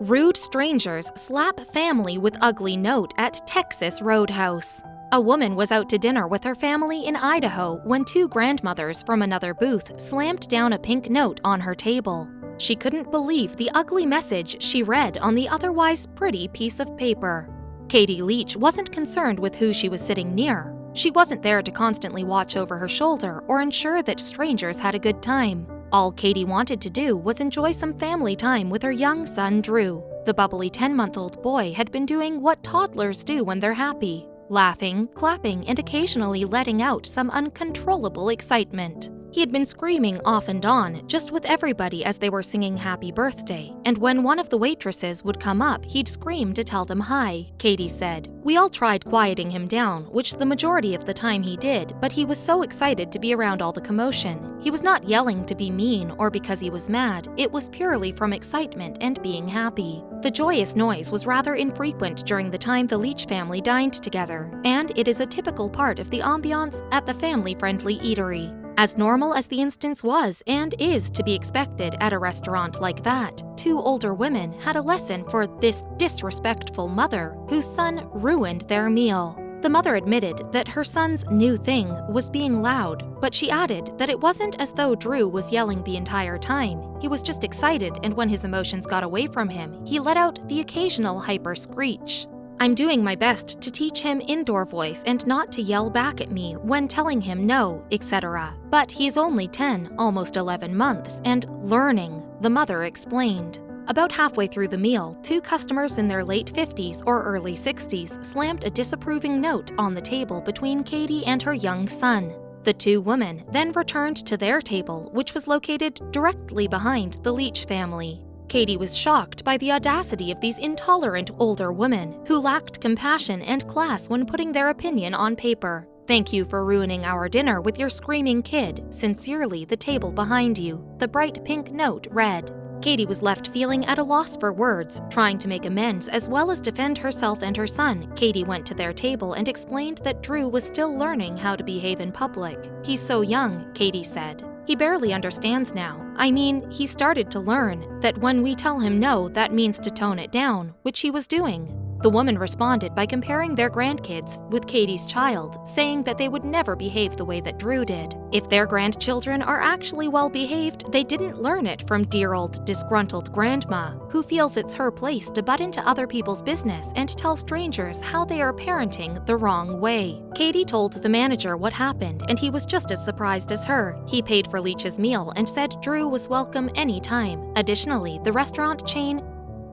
Rude strangers slap family with ugly note at Texas Roadhouse. A woman was out to dinner with her family in Idaho when two grandmothers from another booth slammed down a pink note on her table. She couldn't believe the ugly message she read on the otherwise pretty piece of paper. Katie Leach wasn't concerned with who she was sitting near. She wasn't there to constantly watch over her shoulder or ensure that strangers had a good time. All Katie wanted to do was enjoy some family time with her young son, Drew. The bubbly 10-month-old boy had been doing what toddlers do when they're happy, laughing, clapping, and occasionally letting out some uncontrollable excitement. He had been screaming off and on, just with everybody as they were singing happy birthday, and when one of the waitresses would come up, he'd scream to tell them hi, Katie said. We all tried quieting him down, which the majority of the time he did, but he was so excited to be around all the commotion. He was not yelling to be mean or because he was mad, it was purely from excitement and being happy. The joyous noise was rather infrequent during the time the Leach family dined together, and it is a typical part of the ambiance at the family-friendly eatery. As normal as the instance was and is to be expected at a restaurant like that, two older women had a lesson for this disrespectful mother whose son ruined their meal. The mother admitted that her son's new thing was being loud, but she added that it wasn't as though Drew was yelling the entire time. He was just excited, and when his emotions got away from him, he let out the occasional hyper screech. I'm doing my best to teach him indoor voice and not to yell back at me when telling him no, etc. But he's only 10, almost 11 months, and learning, the mother explained. About halfway through the meal, two customers in their late 50s or early 60s slammed a disapproving note on the table between Katie and her young son. The two women then returned to their table, which was located directly behind the Leach family. Katie was shocked by the audacity of these intolerant older women who lacked compassion and class when putting their opinion on paper. Thank you for ruining our dinner with your screaming kid. Sincerely, the table behind you, the bright pink note read. Katie was left feeling at a loss for words, trying to make amends as well as defend herself and her son. Katie went to their table and explained that Drew was still learning how to behave in public. He's so young, Katie said. He barely understands now. I mean, he started to learn that when we tell him no, that means to tone it down, which he was doing. The woman responded by comparing their grandkids with Katie's child, saying that they would never behave the way that Drew did. If their grandchildren are actually well behaved, they didn't learn it from dear old disgruntled grandma, who feels it's her place to butt into other people's business and tell strangers how they are parenting the wrong way. Katie told the manager what happened, and he was just as surprised as her. He paid for Leach's meal and said Drew was welcome anytime. Additionally, the restaurant chain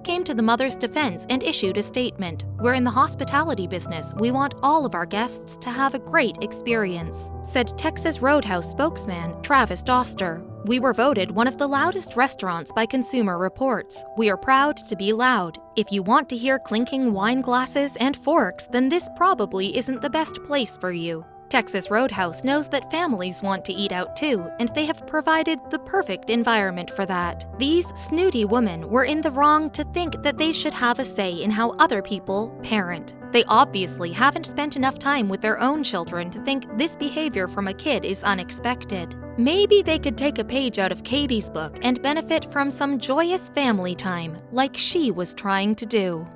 came to the mother's defense and issued a statement. We're in the hospitality business. We want all of our guests to have a great experience, said Texas Roadhouse spokesman Travis Doster. We were voted one of the loudest restaurants by Consumer Reports. We are proud to be loud. If you want to hear clinking wine glasses and forks, then this probably isn't the best place for you. Texas Roadhouse knows that families want to eat out too, and they have provided the perfect environment for that. These snooty women were in the wrong to think that they should have a say in how other people parent. They obviously haven't spent enough time with their own children to think this behavior from a kid is unexpected. Maybe they could take a page out of Katie's book and benefit from some joyous family time, like she was trying to do.